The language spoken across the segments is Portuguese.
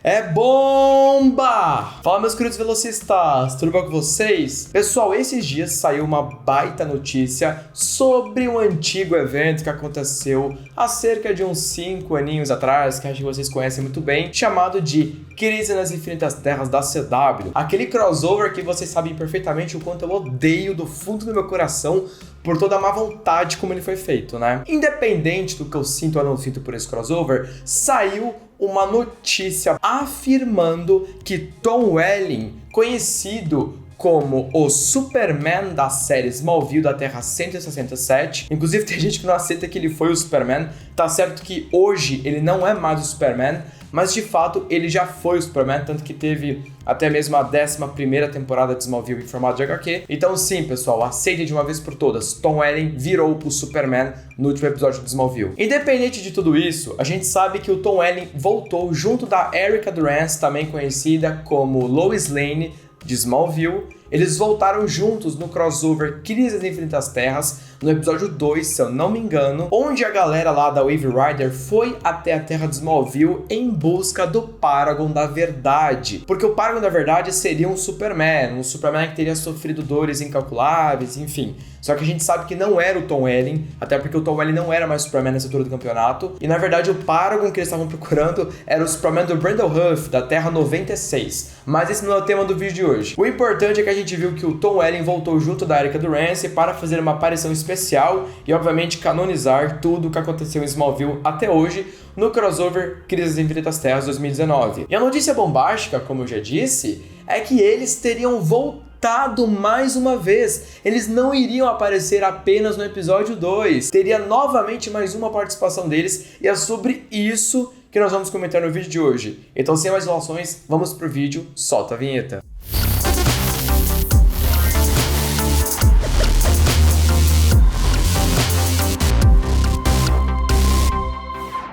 É bomba! Fala, meus queridos velocistas, tudo bom com vocês? Pessoal, esses dias saiu uma baita notícia sobre um antigo evento que aconteceu há cerca de uns 5 aninhos atrás, que acho que vocês conhecem muito bem, chamado de Crise nas Infinitas Terras da CW. Aquele crossover que vocês sabem perfeitamente o quanto eu odeio do fundo do meu coração por toda a má vontade como ele foi feito, né? Independente do que eu sinto ou não sinto por esse crossover, saiu uma notícia afirmando que Tom Welling, conhecido como o Superman da série Smallville da Terra 167. Inclusive tem gente que não aceita que ele foi o Superman. Tá certo que hoje ele não é mais o Superman, mas de fato ele já foi o Superman, tanto que teve até mesmo a 11ª temporada de Smallville em formato de HQ. Então sim, pessoal, aceitem de uma vez por todas, Tom Welling virou o Superman no último episódio de Smallville. Independente de tudo isso, a gente sabe que o Tom Welling voltou junto da Erica Durance, também conhecida como Lois Lane, de Smallville. Eles voltaram juntos no crossover Crise nas Infinitas Terras, no episódio 2, se eu não me engano, onde a galera lá da Wave Rider foi até a Terra de Smallville em busca do Paragon da Verdade. Porque o Paragon da Verdade seria um Superman que teria sofrido dores incalculáveis, enfim. Só que a gente sabe que não era o Tom Welling, até porque o Tom Welling não era mais Superman nessa altura do campeonato. E na verdade o Paragon que eles estavam procurando era o Superman do Brandon Huff, da Terra 96. Mas esse não é o tema do vídeo de hoje. O importante é que a gente viu que o Tom Welling voltou junto da Erica Durance para fazer uma aparição especial e obviamente canonizar tudo o que aconteceu em Smallville até hoje no crossover Crise nas Infinitas Terras 2019. E a notícia bombástica, como eu já disse, é que eles teriam voltado mais uma vez. Eles não iriam aparecer apenas no episódio 2. Teria novamente mais uma participação deles e é sobre isso que nós vamos comentar no vídeo de hoje. Então, sem mais enrolações, vamos pro vídeo, solta a vinheta.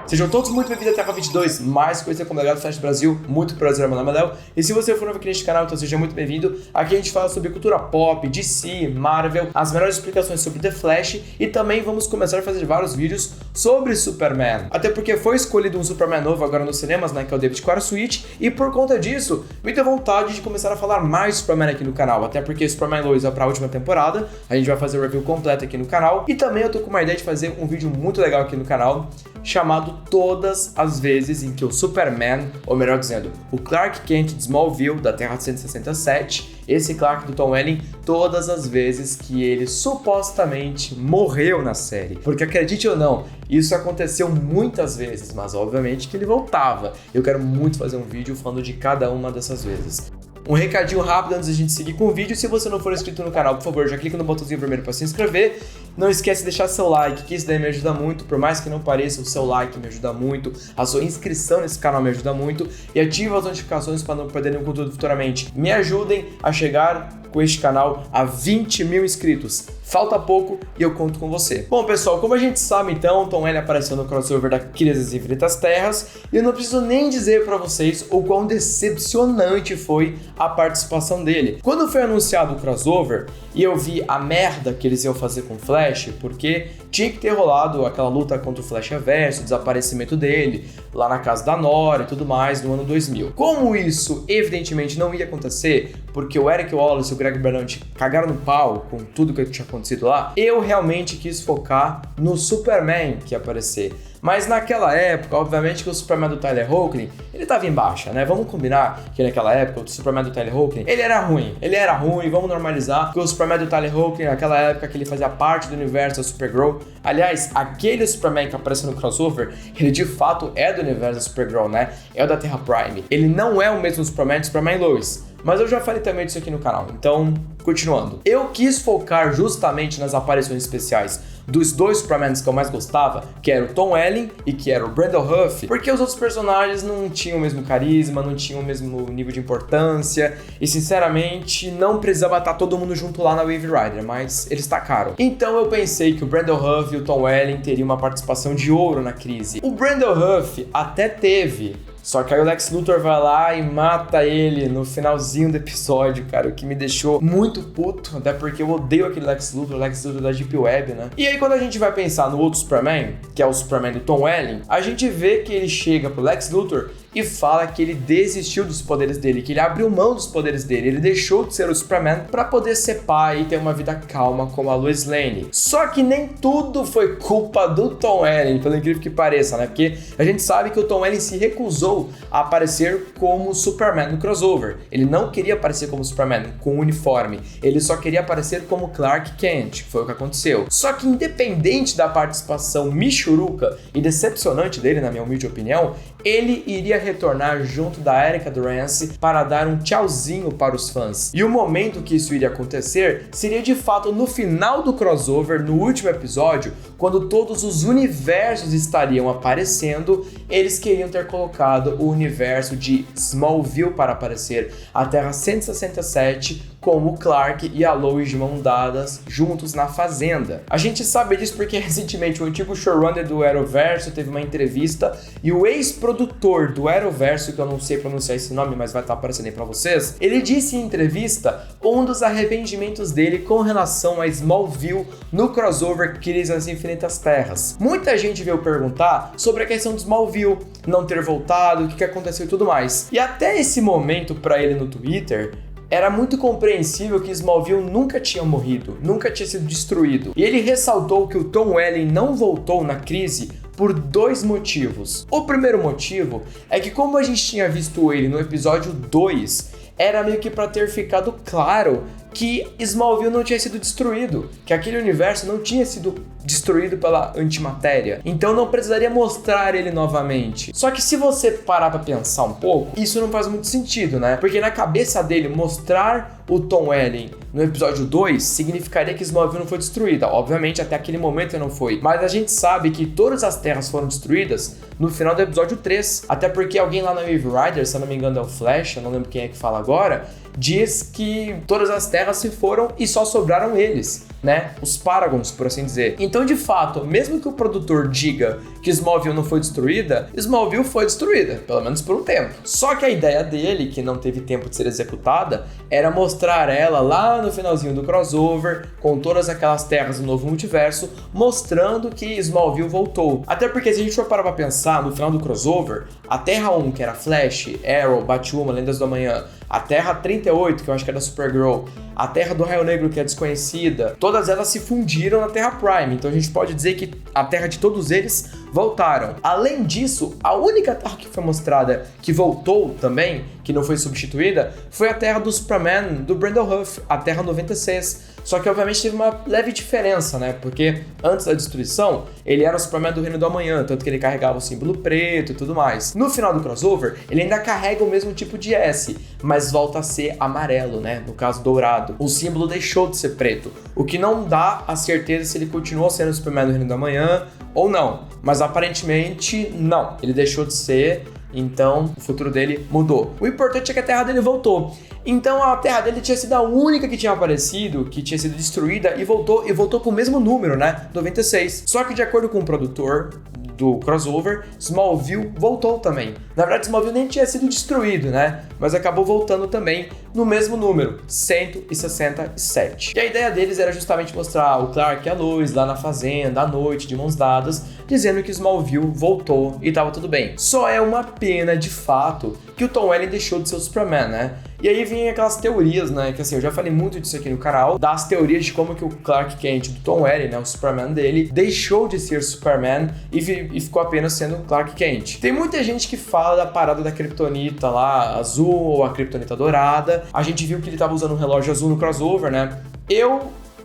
Sejam todos muito bem-vindos à Terra 22, mais conhecida como Legado Flash do Brasil, muito prazer, meu nome é Léo. E se você for novo aqui neste canal, então seja muito bem-vindo. Aqui a gente fala sobre cultura pop, DC, Marvel, as melhores explicações sobre The Flash e também vamos começar a fazer vários vídeos sobre Superman. Até porque foi escolhido um Superman novo agora nos cinemas, né, que é o David Corenswet, e por conta disso, me deu vontade de começar a falar mais Superman aqui no canal, até porque Superman Lois é para a última temporada, a gente vai fazer o review completo aqui no canal, e também eu tô com uma ideia de fazer um vídeo muito legal aqui no canal, chamado Todas as vezes em que o Superman, ou melhor dizendo, o Clark Kent de Smallville, da Terra 167, esse Clark do Tom Welling, todas as vezes que ele supostamente morreu na série. Porque acredite ou não, isso aconteceu muitas vezes, mas obviamente que ele voltava. Eu quero muito fazer um vídeo falando de cada uma dessas vezes. Um recadinho rápido antes da gente seguir com o vídeo. Se você não for inscrito no canal, por favor, já clica no botãozinho vermelho para se inscrever. Não esquece de deixar seu like, que isso daí me ajuda muito. Por mais que não pareça, o seu like me ajuda muito. A sua inscrição nesse canal me ajuda muito. E ativa as notificações para não perder nenhum conteúdo futuramente. Me ajudem a chegar com este canal a 20 mil inscritos. Falta pouco e eu conto com você. Bom, pessoal, como a gente sabe, então, Tom Welling apareceu no crossover da Crise nas Infinitas Terras e eu não preciso nem dizer pra vocês o quão decepcionante foi a participação dele. Quando foi anunciado o crossover e eu vi a merda que eles iam fazer com o Flash, porque tinha que ter rolado aquela luta contra o Flash Reverso, o desaparecimento dele lá na casa da Nora e tudo mais no ano 2000. Como isso evidentemente não ia acontecer, porque o Eric Wallace e o Greg Berlanti cagaram no pau com tudo que tinha acontecido lá, eu realmente quis focar no Superman que ia aparecer. Mas naquela época, obviamente que o Superman do Tyler Hoechlin, ele tava em baixa, né? Vamos combinar que naquela época o Superman do Tyler Hoechlin, ele era ruim, vamos normalizar, porque o Superman do Tyler Hoechlin, naquela época que ele fazia parte do universo da Supergirl, aliás, aquele Superman que apareceu no crossover, ele de fato é do universo da Supergirl, né? É o da Terra Prime. Ele não é o mesmo Superman de Superman Lois. Mas eu já falei também disso aqui no canal, então, continuando. Eu quis focar justamente nas aparições especiais dos dois Supermans que eu mais gostava, que era o Tom Welling e que era o Brandon Huff, porque os outros personagens não tinham o mesmo carisma, não tinham o mesmo nível de importância e, sinceramente, não precisava estar todo mundo junto lá na Wave Rider, mas eles tacaram. Então eu pensei que o Brandon Huff e o Tom Welling teriam uma participação de ouro na crise. O Brandon Huff até teve, só que aí o Lex Luthor vai lá e mata ele no finalzinho do episódio, cara, o que me deixou muito puto, até porque eu odeio aquele Lex Luthor da Deep Web, né? E aí quando a gente vai pensar no outro Superman, que é o Superman do Tom Welling, a gente vê que ele chega pro Lex Luthor e fala que ele desistiu dos poderes dele, que ele abriu mão dos poderes dele, ele deixou de ser o Superman para poder ser pai e ter uma vida calma como a Lois Lane. Só que nem tudo foi culpa do Tom Welling, pelo incrível que pareça, né? Porque a gente sabe que o Tom Welling se recusou a aparecer como Superman no crossover. Ele não queria aparecer como Superman com uniforme, ele só queria aparecer como Clark Kent, foi o que aconteceu. Só que independente da participação michuruca e decepcionante dele, na minha humilde opinião, ele iria retornar junto da Erica Durance para dar um tchauzinho para os fãs. E o momento que isso iria acontecer seria de fato no final do crossover, no último episódio, quando todos os universos estariam aparecendo. Eles queriam ter colocado o universo de Smallville para aparecer, a Terra 167, com o Clark e a Lois de mão dadas juntos na fazenda. A gente sabe disso porque recentemente o antigo showrunner do Arrowverso teve uma entrevista e o ex-produtor do Arrowverso, que eu não sei pronunciar esse nome, mas vai estar aparecendo aí pra vocês, ele disse em entrevista um dos arrependimentos dele com relação a Smallville no crossover Crise nas Infinitas Terras. Muita gente veio perguntar sobre a questão de Smallville não ter voltado, o que aconteceu e tudo mais. E até esse momento pra ele no Twitter, era muito compreensível que Smallville nunca tinha morrido, nunca tinha sido destruído. E ele ressaltou que o Tom Welling não voltou na crise por dois motivos. O primeiro motivo é que, como a gente tinha visto ele no episódio 2, era meio que para ter ficado claro que Smallville não tinha sido destruído, que aquele universo não tinha sido destruído pela antimatéria, então não precisaria mostrar ele novamente. Só que se você parar pra pensar um pouco, isso não faz muito sentido, né? Porque na cabeça dele, mostrar o Tom Welling no episódio 2 significaria que Smallville não foi destruída. Obviamente, até aquele momento não foi. Mas a gente sabe que todas as terras foram destruídas no final do episódio 3. Até porque alguém lá na Wave Rider, se eu não me engano é o Flash, eu não lembro quem é que fala agora, diz que todas as terras se foram e só sobraram eles, né? Os Paragons, por assim dizer. Então, de fato, mesmo que o produtor diga que Smallville não foi destruída, Smallville foi destruída, pelo menos por um tempo. Só que a ideia dele, que não teve tempo de ser executada, era mostrar ela lá no finalzinho do crossover, com todas aquelas terras do novo multiverso, mostrando que Smallville voltou. Até porque se a gente for parar pra pensar, no final do crossover, a Terra 1, que era Flash, Arrow, Batwoman, Lendas do Amanhã, a Terra 38, que eu acho que é da Supergirl, a Terra do Raio Negro, que é desconhecida, todas elas se fundiram na Terra Prime, então a gente pode dizer que a Terra de todos eles voltaram. Além disso, a única Terra que foi mostrada que voltou também, que não foi substituída, foi a Terra do Superman, do Brandon Routh, a Terra 96. Só que obviamente teve uma leve diferença, né? Porque antes da destruição, ele era o Superman do Reino do Amanhã, tanto que ele carregava o símbolo preto e tudo mais. No final do crossover, ele ainda carrega o mesmo tipo de S, mas volta a ser amarelo, né? No caso, dourado. O símbolo deixou de ser preto, o que não dá a certeza se ele continuou sendo o Superman do Reino do Amanhã ou não. Mas aparentemente, não. Ele deixou de ser, então o futuro dele mudou. O importante é que a Terra dele voltou. Então a Terra dele tinha sido a única que tinha aparecido, que tinha sido destruída e voltou com o mesmo número, né? 96. Só que de acordo com o produtor do crossover, Smallville voltou também. Na verdade, Smallville nem tinha sido destruído, né? Mas acabou voltando também no mesmo número, 167. E a ideia deles era justamente mostrar o Clark e a Lois lá na fazenda, à noite, de mãos dadas, dizendo que Smallville voltou e tava tudo bem. Só é uma pena, de fato, que o Tom Welling deixou de ser o Superman, né? E aí vem aquelas teorias, né, que assim, eu já falei muito disso aqui no canal, das teorias de como que o Clark Kent do Tom Welling, né, o Superman dele, deixou de ser Superman e ficou apenas sendo Clark Kent. Tem muita gente que fala da parada da Kryptonita lá, azul, ou a Kryptonita dourada. A gente viu que ele tava usando um relógio azul no crossover, né? Eu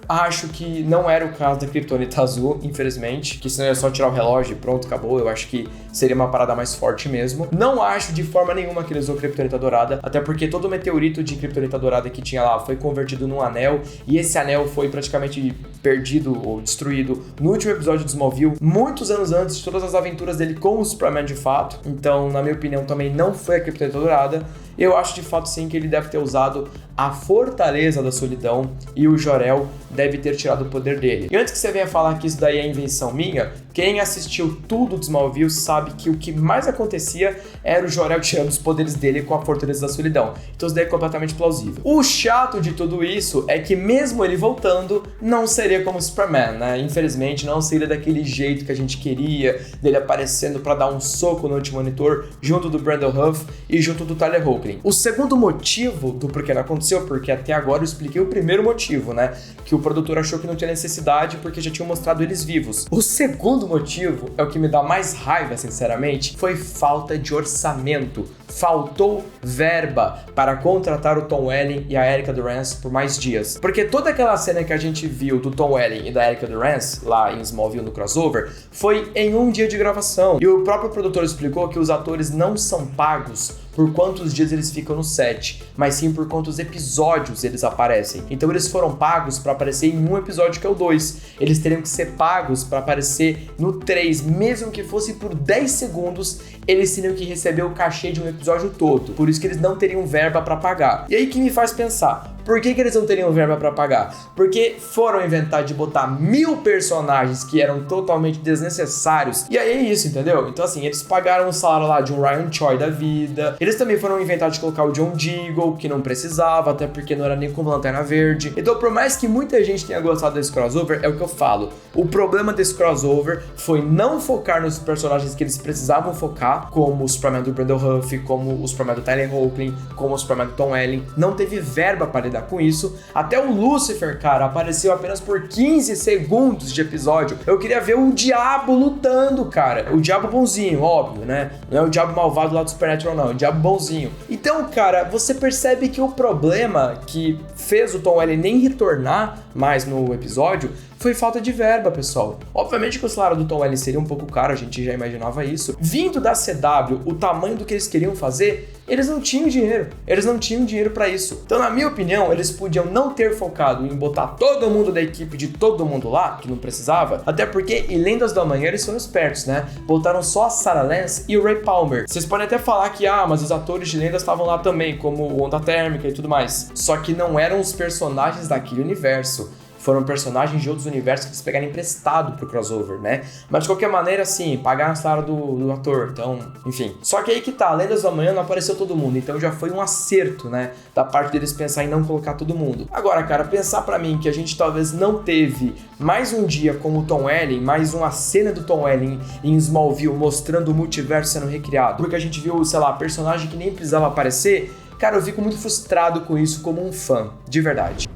acho que não era o caso da Kryptonita azul, infelizmente, que senão é só tirar o relógio e pronto, acabou. Eu acho que seria uma parada mais forte mesmo. Não acho de forma nenhuma que ele usou Kryptonita dourada, até porque todo o meteorito de Kryptonita dourada que tinha lá foi convertido num anel, e esse anel foi praticamente perdido ou destruído no último episódio de Smallville, muitos anos antes de todas as aventuras dele com o Superman de fato. Então, na minha opinião, também não foi a Kryptonita dourada. Eu acho de fato sim que ele deve ter usado a Fortaleza da Solidão e o Jor-El deve ter tirado o poder dele. E antes que você venha falar que isso daí é invenção minha, Quem assistiu tudo do Smallville sabe que o que mais acontecia era o Jor-El tirando os poderes dele com a Fortaleza da Solidão. Então isso daí é completamente plausível. O chato de tudo isso é que mesmo ele voltando, não seria como Superman, né? Infelizmente não seria daquele jeito que a gente queria, dele aparecendo pra dar um soco no Anti-Monitor, junto do Brandon Routh e junto do Tyler Hoechlin. O segundo motivo do porquê não aconteceu, porque até agora eu expliquei o primeiro motivo, né? Que o produtor achou que não tinha necessidade porque já tinham mostrado eles vivos. O segundo motivo, é o que me dá mais raiva, sinceramente, foi falta de orçamento. Faltou verba para contratar o Tom Welling e a Erica Durance por mais dias. Porque toda aquela cena que a gente viu do Tom Welling e da Erica Durance, lá em Smallville no crossover, foi em um dia de gravação. E o próprio produtor explicou que os atores não são pagos por quantos dias eles ficam no set, mas sim por quantos episódios eles aparecem. Então eles foram pagos para aparecer em um episódio, que é o 2. Eles teriam que ser pagos para aparecer no 3, mesmo que fosse por 10 segundos, eles teriam que receber o cachê de um episódio todo. Por isso que eles não teriam verba para pagar. E aí que me faz pensar, por que eles não teriam verba para pagar? Porque foram inventar de botar 1000 personagens que eram totalmente desnecessários. E aí é isso, entendeu? Então assim, eles pagaram o salário lá de um Ryan Choi da vida. Eles também foram inventar de colocar o John Diggle, que não precisava, até porque não era nem como Lanterna Verde. Então, por mais que muita gente tenha gostado desse crossover, é o que eu falo. O problema desse crossover foi não focar nos personagens que eles precisavam focar, como o Superman do Brandon Routh, como o Superman do Tyler Hoechlin, como o Superman do Tom Welling. Não teve verba para lidar com isso. Até o Lucifer, cara, apareceu apenas por 15 segundos de episódio. Eu queria ver o Diabo lutando, cara. O Diabo bonzinho, óbvio, né? Não é o Diabo malvado lá do Supernatural, não. É o Diabo bonzinho. Então, cara, você percebe que o problema que fez o Tom Welling nem retornar mais no episódio foi falta de verba, pessoal. Obviamente que o salário do Tom Welling seria um pouco caro, a gente já imaginava isso. Vindo da CW, o tamanho do que eles queriam fazer, eles não tinham dinheiro. Eles não tinham dinheiro pra isso. Então, na minha opinião, eles podiam não ter focado em botar todo mundo da equipe de todo mundo lá, que não precisava, até porque em Lendas do Amanhã eles foram espertos, né? Botaram só a Sarah Lance e o Ray Palmer. Vocês podem até falar que, mas os atores de Lendas estavam lá também, como o Onda Térmica e tudo mais. Só que não eram os personagens daquele universo. Foram personagens de outros universos que eles pegaram emprestado pro crossover, né? Mas de qualquer maneira, assim, pagaram a salário do ator, então, enfim. Só que aí que tá, Lendas do Amanhã não apareceu todo mundo, então já foi um acerto, né? Da parte deles pensar em não colocar todo mundo. Agora, cara, pensar pra mim que a gente talvez não teve mais um dia como o Tom Welling, mais uma cena do Tom Welling em Smallville mostrando o multiverso sendo recriado, porque a gente viu, sei lá, personagem que nem precisava aparecer, cara, eu fico muito frustrado com isso como um fã, de verdade.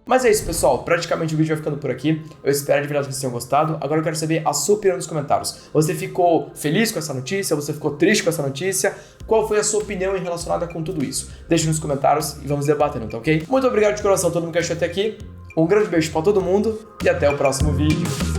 Mas é isso, pessoal. Praticamente o vídeo vai ficando por aqui. Eu espero de verdade que vocês tenham gostado. Agora eu quero saber a sua opinião nos comentários. Você ficou feliz com essa notícia? Você ficou triste com essa notícia? Qual foi a sua opinião relacionada com tudo isso? Deixe nos comentários e vamos debatendo, tá ok? Muito obrigado de coração a todo mundo que achou até aqui. Um grande beijo pra todo mundo e até o próximo vídeo.